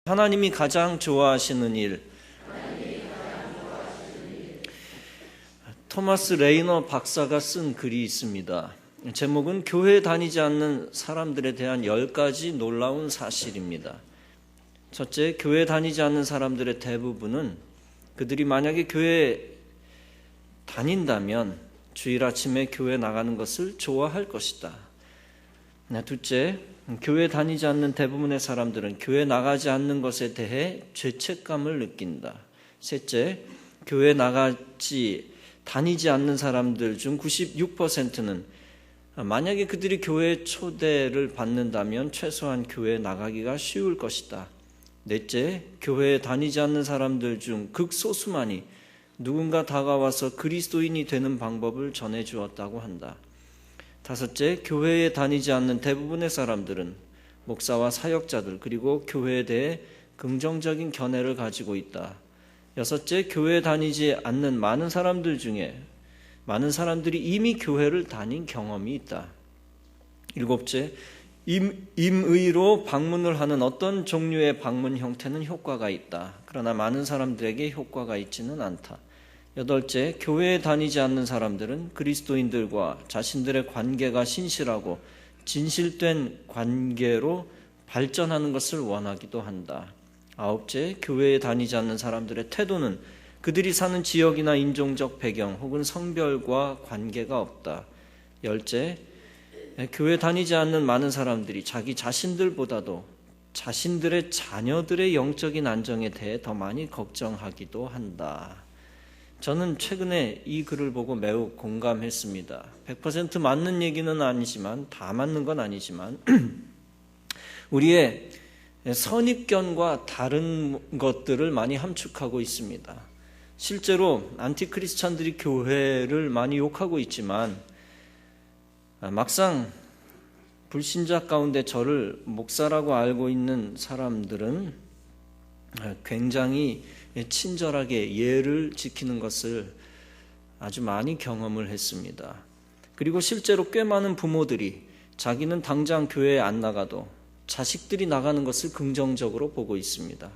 하나님이 가장 좋아하시는 일. 토마스 레이너 박사가 쓴 글이 있습니다. 제목은 교회 다니지 않는 사람들에 대한 10가지 놀라운 사실입니다. 첫째, 교회 다니지 않는 사람들의 대부분은 그들이 만약에 교회에 다닌다면 주일 아침에 교회 나가는 것을 좋아할 것이다. 둘째, 교회 다니지 않는 대부분의 사람들은 교회 나가지 않는 것에 대해 죄책감을 느낀다. 셋째, 교회 다니지 않는 사람들 중 96%는 만약에 그들이 교회 초대를 받는다면 최소한 교회에 나가기가 쉬울 것이다. 넷째, 교회에 다니지 않는 사람들 중 극소수만이 누군가 다가와서 그리스도인이 되는 방법을 전해주었다고 한다. 다섯째, 교회에 다니지 않는 대부분의 사람들은 목사와 사역자들 그리고 교회에 대해 긍정적인 견해를 가지고 있다. 여섯째, 교회에 다니지 않는 많은 사람들 중에 많은 사람들이 이미 교회를 다닌 경험이 있다. 일곱째, 임의로 방문을 하는 어떤 종류의 방문 형태는 효과가 있다. 그러나 많은 사람들에게 효과가 있지는 않다. 여덟째, 교회에 다니지 않는 사람들은 그리스도인들과 자신들의 관계가 신실하고 진실된 관계로 발전하는 것을 원하기도 한다. 아홉째, 교회에 다니지 않는 사람들의 태도는 그들이 사는 지역이나 인종적 배경 혹은 성별과 관계가 없다. 열째, 교회 다니지 않는 많은 사람들이 자기 자신들보다도 자신들의 자녀들의 영적인 안정에 대해 더 많이 걱정하기도 한다. 저는 최근에 이 글을 보고 매우 공감했습니다. 100% 맞는 얘기는 아니지만, 다 맞는 건 아니지만 우리의 선입견과 다른 것들을 많이 함축하고 있습니다. 실제로 안티크리스찬들이 교회를 많이 욕하고 있지만 막상 불신자 가운데 저를 목사라고 알고 있는 사람들은 굉장히 친절하게 예를 지키는 것을 아주 많이 경험을 했습니다. 그리고 실제로 꽤 많은 부모들이 자기는 당장 교회에 안 나가도 자식들이 나가는 것을 긍정적으로 보고 있습니다.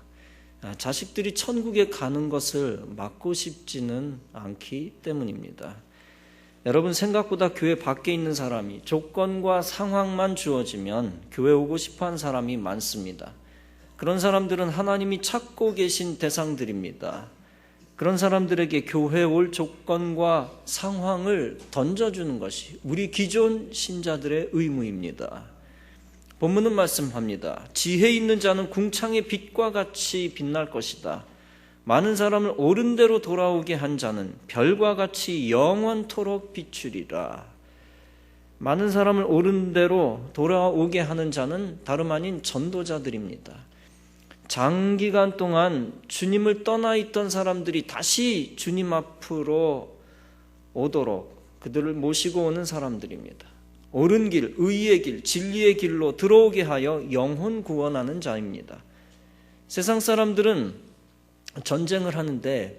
자식들이 천국에 가는 것을 막고 싶지는 않기 때문입니다. 여러분, 생각보다 교회 밖에 있는 사람이 조건과 상황만 주어지면 교회 오고 싶어하는 사람이 많습니다. 그런 사람들은 하나님이 찾고 계신 대상들입니다. 그런 사람들에게 교회에 올 조건과 상황을 던져주는 것이 우리 기존 신자들의 의무입니다. 본문은 말씀합니다. 지혜 있는 자는 궁창의 빛과 같이 빛날 것이다. 많은 사람을 옳은 대로 돌아오게 한 자는 별과 같이 영원토록 비추리라. 많은 사람을 옳은 대로 돌아오게 하는 자는 다름 아닌 전도자들입니다. 장기간 동안 주님을 떠나 있던 사람들이 다시 주님 앞으로 오도록 그들을 모시고 오는 사람들입니다. 옳은 길, 의의 길, 진리의 길로 들어오게 하여 영혼 구원하는 자입니다. 세상 사람들은 전쟁을 하는데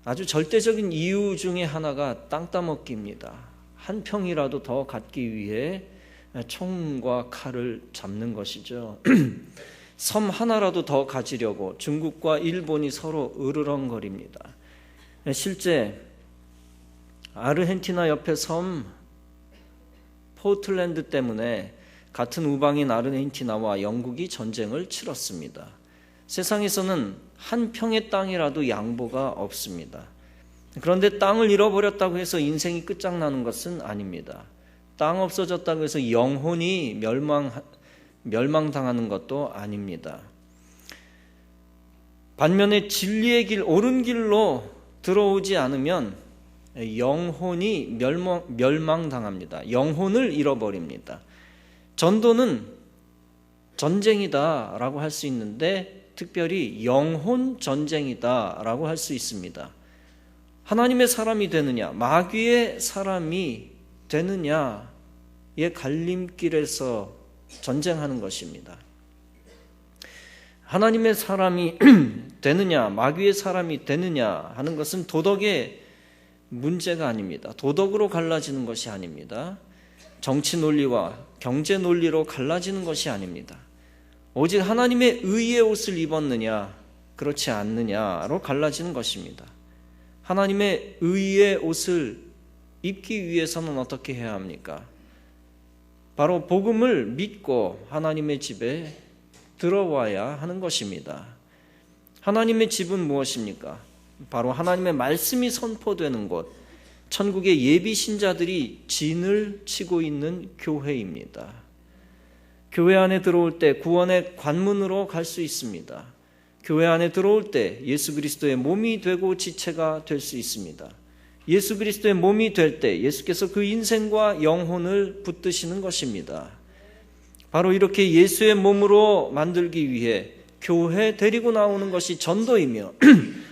아주 절대적인 이유 중에 하나가 땅 따먹기입니다. 한 평이라도 더 갖기 위해 총과 칼을 잡는 것이죠. 섬 하나라도 더 가지려고 중국과 일본이 서로 으르렁거립니다. 실제 아르헨티나 옆에 섬 포틀랜드 때문에 같은 우방인 아르헨티나와 영국이 전쟁을 치렀습니다. 세상에서는 한 평의 땅이라도 양보가 없습니다. 그런데 땅을 잃어버렸다고 해서 인생이 끝장나는 것은 아닙니다. 땅 없어졌다고 해서 영혼이 멸망당하는 것도 아닙니다. 반면에 진리의 길, 옳은 길로 들어오지 않으면 영혼이 멸망당합니다. 영혼을 잃어버립니다. 전도는 전쟁이다라고 할 수 있는데 특별히 영혼 전쟁이다라고 할 수 있습니다. 하나님의 사람이 되느냐, 마귀의 사람이 되느냐의 갈림길에서 전쟁하는 것입니다. 하나님의 사람이 되느냐, 마귀의 사람이 되느냐 하는 것은 도덕의 문제가 아닙니다. 도덕으로 갈라지는 것이 아닙니다. 정치 논리와 경제 논리로 갈라지는 것이 아닙니다. 오직 하나님의 의의 옷을 입었느냐 그렇지 않느냐로 갈라지는 것입니다. 하나님의 의의 옷을 입기 위해서는 어떻게 해야 합니까? 바로 복음을 믿고 하나님의 집에 들어와야 하는 것입니다. 하나님의 집은 무엇입니까? 바로 하나님의 말씀이 선포되는 곳, 천국의 예비 신자들이 진을 치고 있는 교회입니다. 교회 안에 들어올 때 구원의 관문으로 갈 수 있습니다. 교회 안에 들어올 때 예수 그리스도의 몸이 되고 지체가 될 수 있습니다. 예수 그리스도의 몸이 될 때 예수께서 그 인생과 영혼을 붙드시는 것입니다. 바로 이렇게 예수의 몸으로 만들기 위해 교회 데리고 나오는 것이 전도이며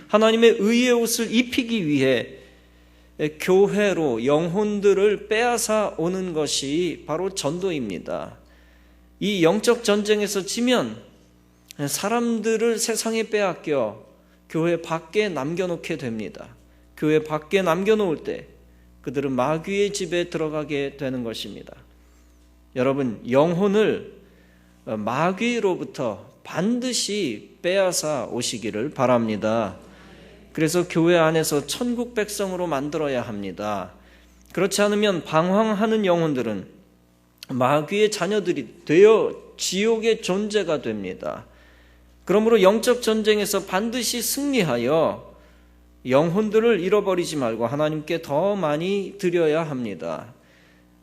하나님의 의의 옷을 입히기 위해 교회로 영혼들을 빼앗아 오는 것이 바로 전도입니다. 이 영적 전쟁에서 지면 사람들을 세상에 빼앗겨 교회 밖에 남겨놓게 됩니다. 교회 밖에 남겨놓을 때 그들은 마귀의 집에 들어가게 되는 것입니다. 여러분, 영혼을 마귀로부터 반드시 빼앗아 오시기를 바랍니다. 그래서 교회 안에서 천국 백성으로 만들어야 합니다. 그렇지 않으면 방황하는 영혼들은 마귀의 자녀들이 되어 지옥의 존재가 됩니다. 그러므로 영적 전쟁에서 반드시 승리하여 영혼들을 잃어버리지 말고 하나님께 더 많이 드려야 합니다.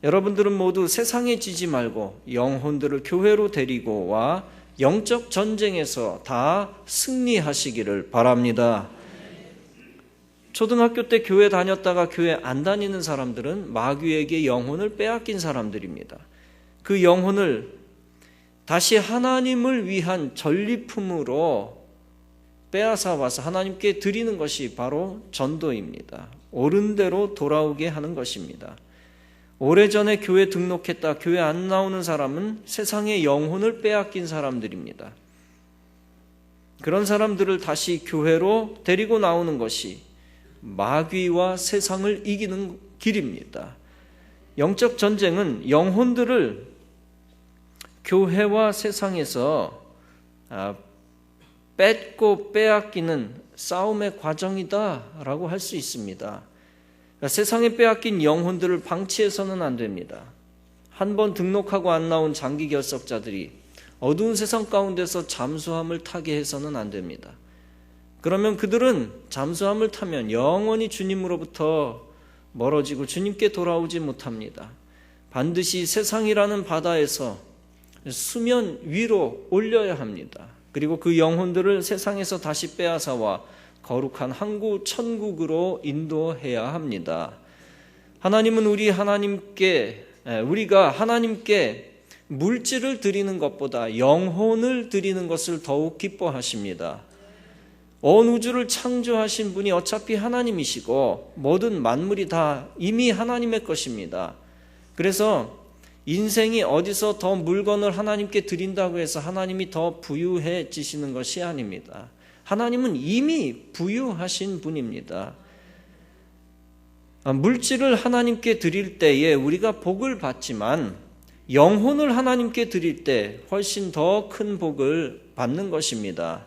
여러분들은 모두 세상에 지지 말고 영혼들을 교회로 데리고 와 영적 전쟁에서 다 승리하시기를 바랍니다. 초등학교 때 교회 다녔다가 교회 안 다니는 사람들은 마귀에게 영혼을 빼앗긴 사람들입니다. 그 영혼을 다시 하나님을 위한 전리품으로 빼앗아 와서 하나님께 드리는 것이 바로 전도입니다. 옳은 대로 돌아오게 하는 것입니다. 오래전에 교회 등록했다 교회 안 나오는 사람은 세상의 영혼을 빼앗긴 사람들입니다. 그런 사람들을 다시 교회로 데리고 나오는 것이 마귀와 세상을 이기는 길입니다. 영적 전쟁은 영혼들을 교회와 세상에서 뺏고 빼앗기는 싸움의 과정이다라고 할 수 있습니다. 세상에 빼앗긴 영혼들을 방치해서는 안 됩니다. 한 번 등록하고 안 나온 장기 결석자들이 어두운 세상 가운데서 잠수함을 타게 해서는 안 됩니다. 그러면 그들은 잠수함을 타면 영원히 주님으로부터 멀어지고 주님께 돌아오지 못합니다. 반드시 세상이라는 바다에서 수면 위로 올려야 합니다. 그리고 그 영혼들을 세상에서 다시 빼앗아와 거룩한 항구 천국으로 인도해야 합니다. 하나님은 우리가 하나님께 물질을 드리는 것보다 영혼을 드리는 것을 더욱 기뻐하십니다. 온 우주를 창조하신 분이 어차피 하나님이시고 모든 만물이 다 이미 하나님의 것입니다. 그래서 인생이 어디서 더 물건을 하나님께 드린다고 해서 하나님이 더 부유해지시는 것이 아닙니다. 하나님은 이미 부유하신 분입니다. 물질을 하나님께 드릴 때에 우리가 복을 받지만 영혼을 하나님께 드릴 때 훨씬 더 큰 복을 받는 것입니다.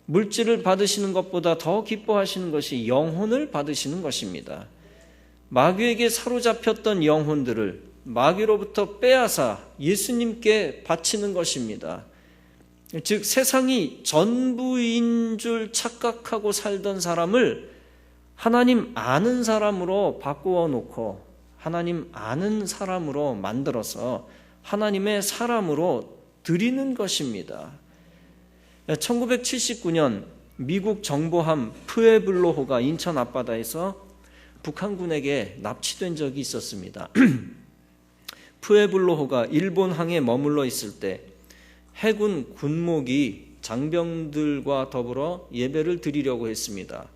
물질을 받으시는 것보다 더 기뻐하시는 것이 영혼을 받으시는 것입니다. 마귀에게 사로잡혔던 영혼들을 마귀로부터 빼앗아 예수님께 바치는 것입니다. 즉 세상이 전부인 줄 착각하고 살던 사람을 하나님 아는 사람으로 바꾸어 놓고 하나님 아는 사람으로 만들어서 하나님의 사람으로 드리는 것입니다. 1979년 미국 정보함 푸에블로호가 인천 앞바다에서 북한군에게 납치된 적이 있었습니다. 푸에블로호가 일본항에 머물러 있을 때 해군 군목이 장병들과 더불어 예배를 드리려고 했습니다.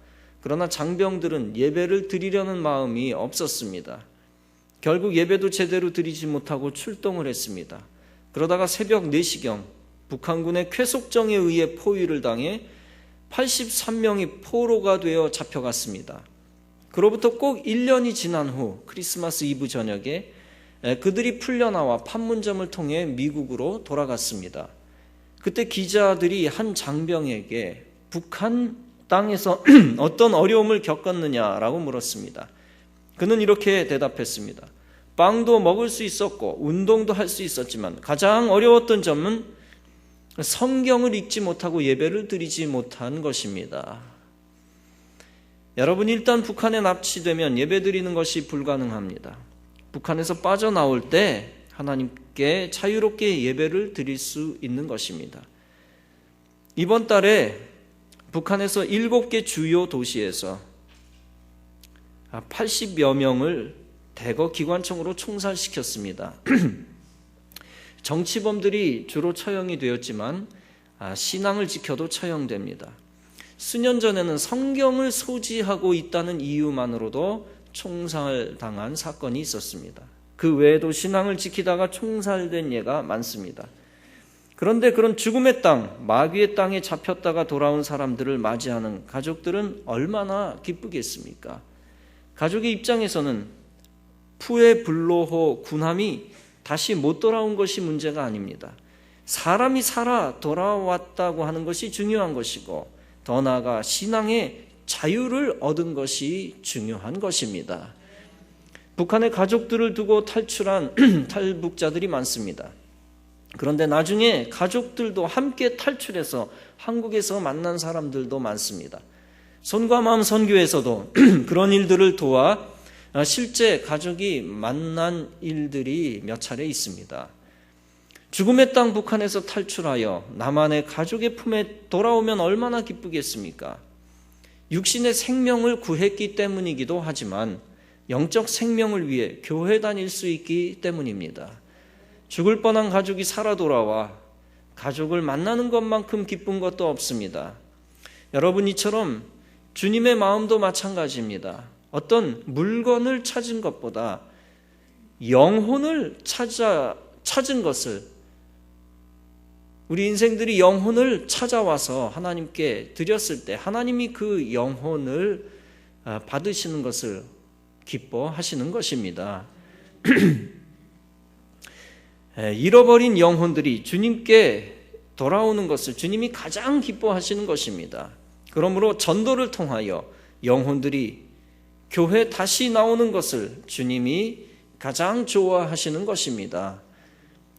그러나 장병들은 예배를 드리려는 마음이 없었습니다. 결국 예배도 제대로 드리지 못하고 출동을 했습니다. 그러다가 새벽 4시경 북한군의 쾌속정에 의해 포위를 당해 83명이 포로가 되어 잡혀갔습니다. 그로부터 꼭 1년이 지난 후 크리스마스 이브 저녁에 그들이 풀려나와 판문점을 통해 미국으로 돌아갔습니다. 그때 기자들이 한 장병에게 북한 땅에서 어떤 어려움을 겪었느냐라고 물었습니다. 그는 이렇게 대답했습니다. 빵도 먹을 수 있었고 운동도 할 수 있었지만 가장 어려웠던 점은 성경을 읽지 못하고 예배를 드리지 못한 것입니다. 여러분, 일단 북한에 납치되면 예배 드리는 것이 불가능합니다. 북한에서 빠져나올 때 하나님께 자유롭게 예배를 드릴 수 있는 것입니다. 이번 달에 북한에서 7개 주요 도시에서 80여 명을 대거 기관총으로 총살시켰습니다. 정치범들이 주로 처형이 되었지만 신앙을 지켜도 처형됩니다. 수년 전에는 성경을 소지하고 있다는 이유만으로도 총살당한 사건이 있었습니다. 그 외에도 신앙을 지키다가 총살된 예가 많습니다. 그런데 그런 죽음의 땅, 마귀의 땅에 잡혔다가 돌아온 사람들을 맞이하는 가족들은 얼마나 기쁘겠습니까? 가족의 입장에서는 푸에 불로호 군함이 다시 못 돌아온 것이 문제가 아닙니다. 사람이 살아 돌아왔다고 하는 것이 중요한 것이고 더 나아가 신앙의 자유를 얻은 것이 중요한 것입니다. 북한의 가족들을 두고 탈출한 탈북자들이 많습니다. 그런데 나중에 가족들도 함께 탈출해서 한국에서 만난 사람들도 많습니다. 손과 마음 선교에서도 그런 일들을 도와 실제 가족이 만난 일들이 몇 차례 있습니다. 죽음의 땅 북한에서 탈출하여 나만의 가족의 품에 돌아오면 얼마나 기쁘겠습니까? 육신의 생명을 구했기 때문이기도 하지만 영적 생명을 위해 교회 다닐 수 있기 때문입니다. 죽을 뻔한 가족이 살아 돌아와 가족을 만나는 것만큼 기쁜 것도 없습니다. 여러분, 이처럼 주님의 마음도 마찬가지입니다. 어떤 물건을 찾은 것보다 영혼을 찾은 것을, 우리 인생들이 영혼을 찾아와서 하나님께 드렸을 때 하나님이 그 영혼을 받으시는 것을 기뻐하시는 것입니다. 잃어버린 영혼들이 주님께 돌아오는 것을 주님이 가장 기뻐하시는 것입니다. 그러므로 전도를 통하여 영혼들이 교회 다시 나오는 것을 주님이 가장 좋아하시는 것입니다.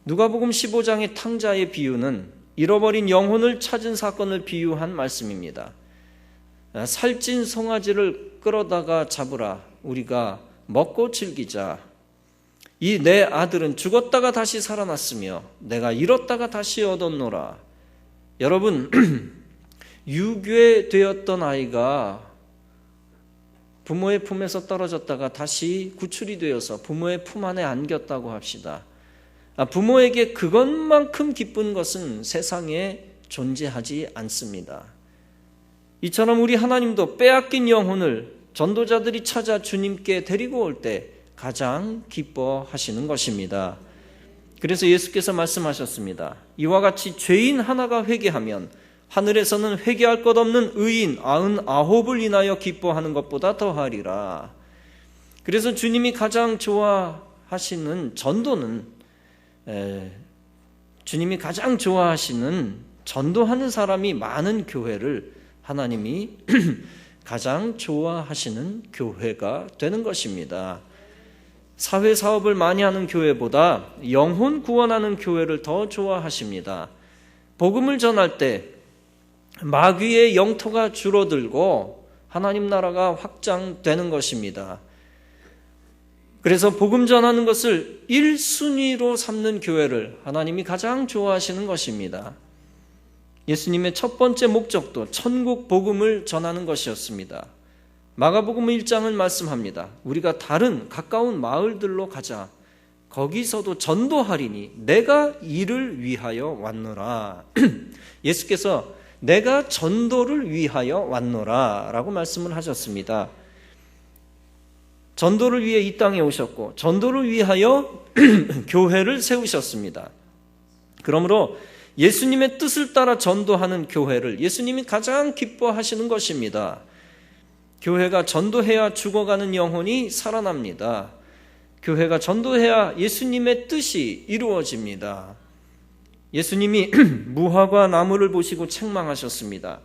누가복음 15장의 탕자의 비유는 잃어버린 영혼을 찾은 사건을 비유한 말씀입니다. 살찐 송아지를 끌어다가 잡으라, 우리가 먹고 즐기자. 이 내 아들은 죽었다가 다시 살아났으며 내가 잃었다가 다시 얻었노라. 여러분, 유괴되었던 아이가 부모의 품에서 떨어졌다가 다시 구출이 되어서 부모의 품 안에 안겼다고 합시다. 부모에게 그것만큼 기쁜 것은 세상에 존재하지 않습니다. 이처럼 우리 하나님도 빼앗긴 영혼을 전도자들이 찾아 주님께 데리고 올 때 가장 기뻐하시는 것입니다. 그래서 예수께서 말씀하셨습니다. 이와 같이 죄인 하나가 회개하면 하늘에서는 회개할 것 없는 의인 99을 인하여 기뻐하는 것보다 더하리라. 그래서 주님이 가장 좋아하시는 전도는, 주님이 가장 좋아하시는 전도하는 사람이 많은 교회를 하나님이 가장 좋아하시는 교회가 되는 것입니다. 사회 사업을 많이 하는 교회보다 영혼 구원하는 교회를 더 좋아하십니다. 복음을 전할 때 마귀의 영토가 줄어들고 하나님 나라가 확장되는 것입니다. 그래서 복음 전하는 것을 1순위로 삼는 교회를 하나님이 가장 좋아하시는 것입니다. 예수님의 첫 번째 목적도 천국 복음을 전하는 것이었습니다. 마가복음 1장은 말씀합니다. 우리가 다른 가까운 마을들로 가자. 거기서도 전도하리니 내가 이를 위하여 왔노라. 예수께서 내가 전도를 위하여 왔노라 라고 말씀을 하셨습니다. 전도를 위해 이 땅에 오셨고 전도를 위하여 교회를 세우셨습니다. 그러므로 예수님의 뜻을 따라 전도하는 교회를 예수님이 가장 기뻐하시는 것입니다. 교회가 전도해야 죽어가는 영혼이 살아납니다. 교회가 전도해야 예수님의 뜻이 이루어집니다. 예수님이 무화과 나무를 보시고 책망하셨습니다.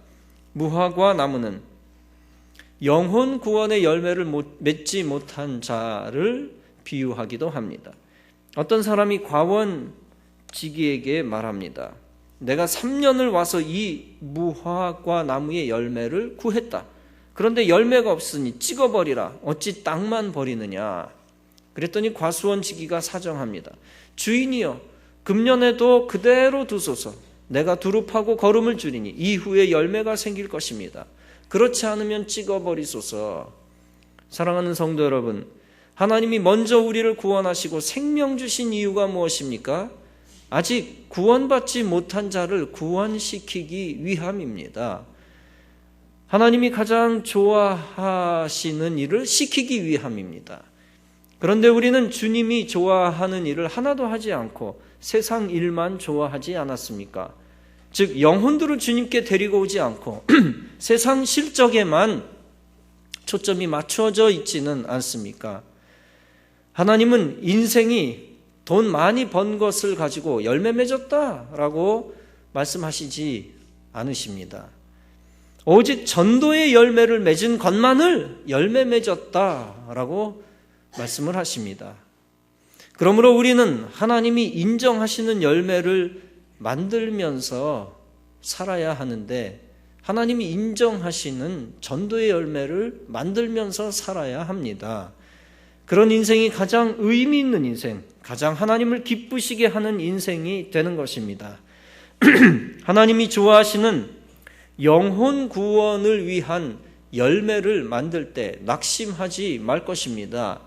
무화과 나무는 영혼 구원의 열매를 맺지 못한 자를 비유하기도 합니다. 어떤 사람이 과원지기에게 말합니다. 내가 3년을 와서 이 무화과 나무의 열매를 구했다. 그런데 열매가 없으니 찍어버리라. 어찌 땅만 버리느냐. 그랬더니 과수원지기가 사정합니다. 주인이여, 금년에도 그대로 두소서. 내가 두릅하고 거름을 줄이니 이후에 열매가 생길 것입니다. 그렇지 않으면 찍어버리소서. 사랑하는 성도 여러분, 하나님이 먼저 우리를 구원하시고 생명 주신 이유가 무엇입니까? 아직 구원받지 못한 자를 구원시키기 위함입니다. 하나님이 가장 좋아하시는 일을 시키기 위함입니다. 그런데 우리는 주님이 좋아하는 일을 하나도 하지 않고 세상 일만 좋아하지 않았습니까? 즉 영혼들을 주님께 데리고 오지 않고 세상 실적에만 초점이 맞춰져 있지는 않습니까? 하나님은 인생이 돈 많이 번 것을 가지고 열매 맺었다라고 말씀하시지 않으십니다. 오직 전도의 열매를 맺은 것만을 열매 맺었다라고 말씀을 하십니다. 그러므로 우리는 하나님이 인정하시는 열매를 만들면서 살아야 하는데 하나님이 인정하시는 전도의 열매를 만들면서 살아야 합니다. 그런 인생이 가장 의미 있는 인생, 가장 하나님을 기쁘시게 하는 인생이 되는 것입니다. 하나님이 좋아하시는 영혼 구원을 위한 열매를 만들 때 낙심하지 말 것입니다.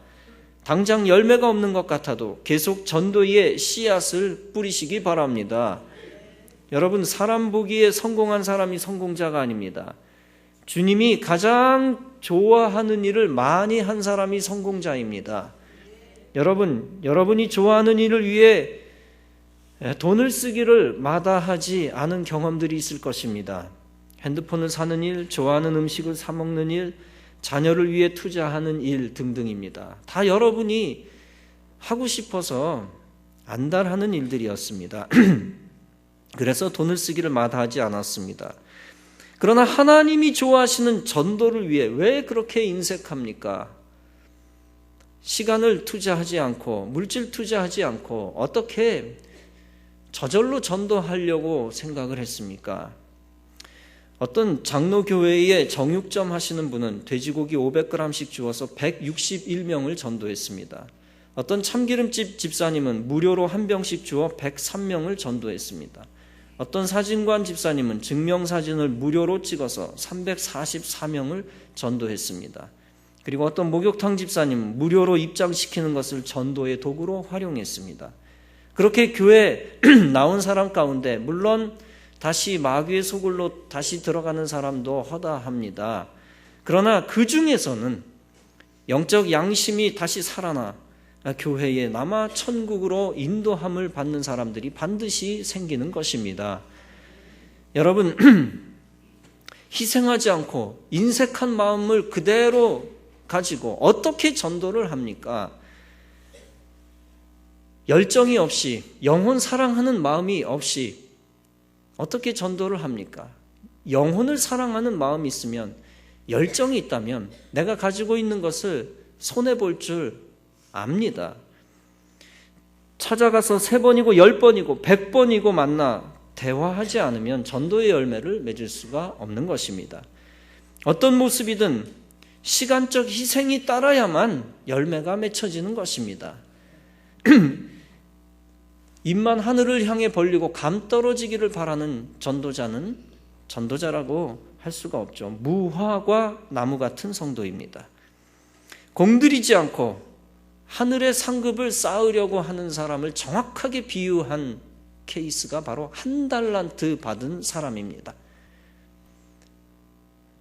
당장 열매가 없는 것 같아도 계속 전도의 씨앗을 뿌리시기 바랍니다. 여러분, 사람 보기에 성공한 사람이 성공자가 아닙니다. 주님이 가장 좋아하는 일을 많이 한 사람이 성공자입니다. 여러분이 좋아하는 일을 위해 돈을 쓰기를 마다하지 않은 경험들이 있을 것입니다. 핸드폰을 사는 일, 좋아하는 음식을 사 먹는 일, 자녀를 위해 투자하는 일 등등입니다. 다 여러분이 하고 싶어서 안달하는 일들이었습니다. 그래서 돈을 쓰기를 마다하지 않았습니다. 그러나 하나님이 좋아하시는 전도를 위해 왜 그렇게 인색합니까? 시간을 투자하지 않고 물질 투자하지 않고 어떻게 저절로 전도하려고 생각을 했습니까? 어떤 장로교회에 정육점 하시는 분은 돼지고기 500g씩 주어서 161명을 전도했습니다. 어떤 참기름집 집사님은 무료로 한 병씩 주어 103명을 전도했습니다. 어떤 사진관 집사님은 증명사진을 무료로 찍어서 344명을 전도했습니다. 그리고 어떤 목욕탕 집사님은 무료로 입장시키는 것을 전도의 도구로 활용했습니다. 그렇게 교회에 나온 사람 가운데 물론 다시 마귀의 소굴로 다시 들어가는 사람도 허다합니다. 그러나 그 중에서는 영적 양심이 다시 살아나 교회에 남아 천국으로 인도함을 받는 사람들이 반드시 생기는 것입니다. 여러분, 희생하지 않고 인색한 마음을 그대로 가지고 어떻게 전도를 합니까? 열정이 없이, 영혼 사랑하는 마음이 없이 어떻게 전도를 합니까? 영혼을 사랑하는 마음이 있으면, 열정이 있다면 내가 가지고 있는 것을 손해볼 줄 압니다. 찾아가서 3번이고 10번이고 100번이고 만나 대화하지 않으면 전도의 열매를 맺을 수가 없는 것입니다. 어떤 모습이든 시간적 희생이 따라야만 열매가 맺혀지는 것입니다. 입만 하늘을 향해 벌리고 감 떨어지기를 바라는 전도자는 전도자라고 할 수가 없죠. 무화과 나무 같은 성도입니다. 공들이지 않고 하늘의 상급을 쌓으려고 하는 사람을 정확하게 비유한 케이스가 바로 1달란트 받은 사람입니다.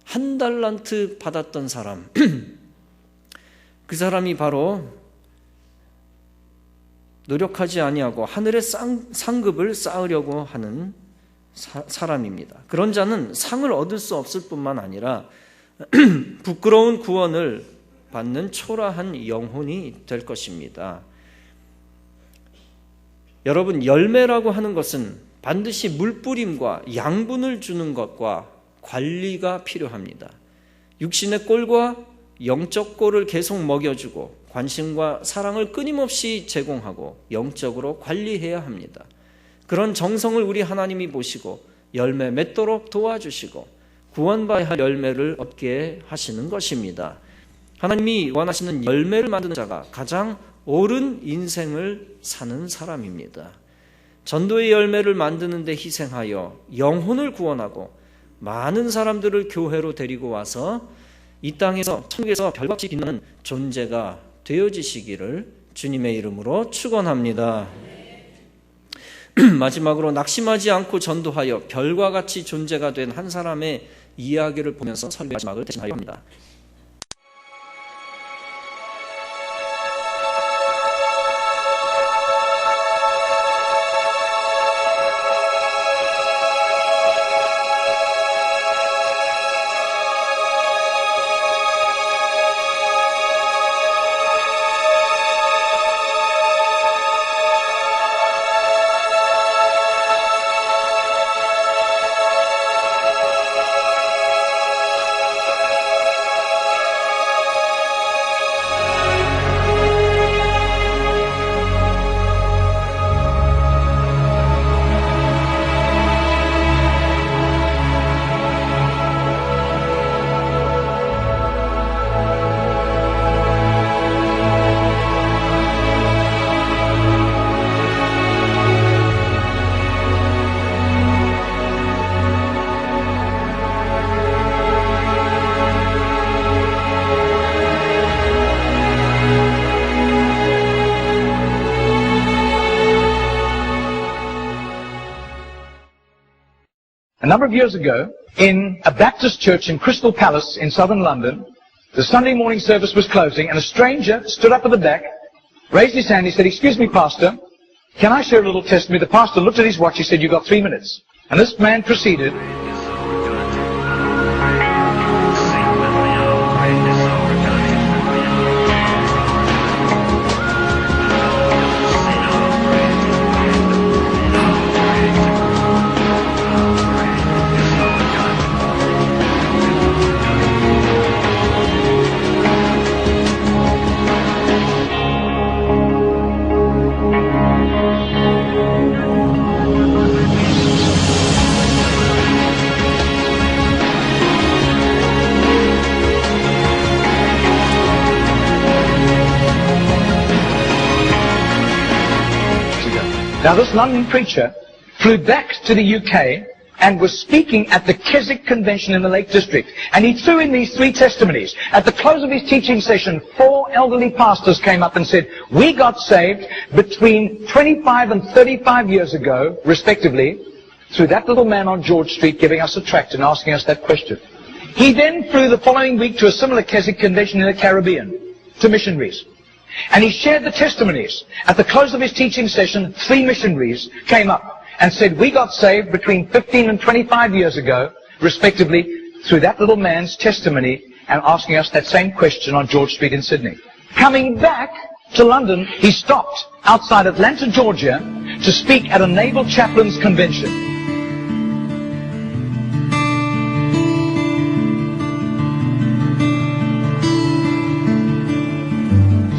1달란트 받았던 사람, 그 사람이 바로 노력하지 아니하고 하늘의 상급을 쌓으려고 하는 사람입니다. 그런 자는 상을 얻을 수 없을 뿐만 아니라 부끄러운 구원을 받는 초라한 영혼이 될 것입니다. 여러분, 열매라고 하는 것은 반드시 물뿌림과 양분을 주는 것과 관리가 필요합니다. 육신의 꼴과 영적 꼴을 계속 먹여주고 관심과 사랑을 끊임없이 제공하고 영적으로 관리해야 합니다. 그런 정성을 우리 하나님이 보시고 열매 맺도록 도와주시고 구원받아야 할 열매를 얻게 하시는 것입니다. 하나님이 원하시는 열매를 만드는 자가 가장 옳은 인생을 사는 사람입니다. 전도의 열매를 만드는 데 희생하여 영혼을 구원하고 많은 사람들을 교회로 데리고 와서 이 땅에서 천국에서 별같이 빛나는 존재가 되어지시기를 주님의 이름으로 축원합니다. 마지막으로 낙심하지 않고 전도하여 별과 같이 존재가 된 한 사람의 이야기를 보면서 설교의 마지막을 대신하려 합니다. A number of years ago, in a Baptist church in Crystal Palace in southern London, the Sunday morning service was closing, and a stranger stood up at the back, raised his hand, he said, "Excuse me, Pastor, can I share a little testimony?" The pastor looked at his watch, he said, "You've got 3 minutes." And this man proceeded, now this London preacher flew back to the UK and was speaking at the Keswick Convention in the Lake District. And he threw in these 3 testimonies. At the close of his teaching session, 4 elderly pastors came up and said, "We got saved between 25 and 35 years ago, respectively, through that little man on George Street giving us a tract and asking us that question." He then flew the following week to a similar Keswick Convention in the Caribbean, to missionaries. And he shared the testimonies. At the close of his teaching session, 3 missionaries came up and said, "We got saved between 15 and 25 years ago, respectively, through that little man's testimony and asking us that same question on George Street in Sydney." Coming back to London, he stopped outside Atlanta, Georgia, to speak at a naval chaplains convention.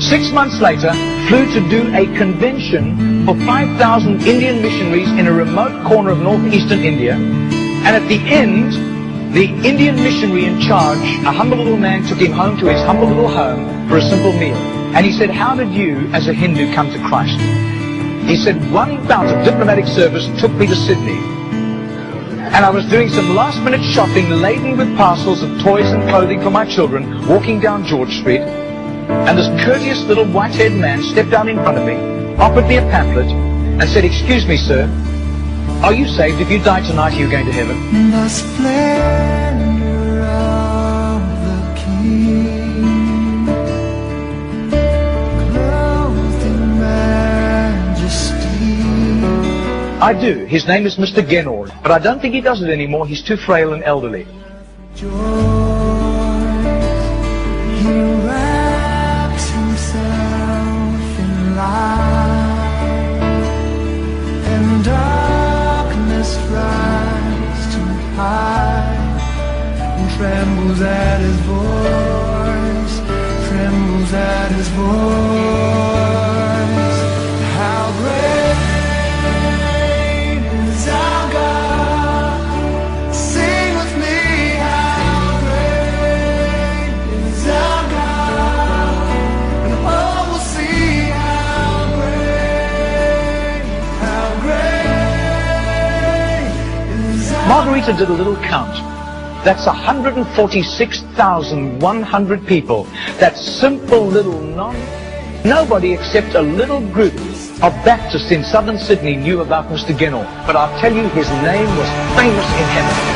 Six months later, flew to do a convention for 5,000 Indian missionaries in a remote corner of northeastern India. And at the end, the Indian missionary in charge, a humble little man, took him home to his humble little home for a simple meal. And he said, "How did you, as a Hindu, come to Christ?" He said, "One bout of diplomatic service took me to Sydney. And I was doing some last-minute shopping laden with parcels of toys and clothing for my children, walking down George Street. And this courteous little white-haired man stepped down in front of me, offered me a pamphlet, and said, 'Excuse me, sir, are you saved? If you die tonight, are you going to heaven?'" The splendor of the King, clothed in majesty. I do. His name is Mr. Genord, but I don't think he does it anymore. He's too frail and elderly. Joy, he wraps himself in light, and darkness high and trembles at his voice, trembles at his voice. How great is our God? Sing with me, how great is our God? And all will see how great is our Margarita did a little count. That's 146,100 people. That simple little nobody except a little group of Baptists in southern Sydney knew about Mr. Ginnell. But I'll tell you, his name was famous in heaven.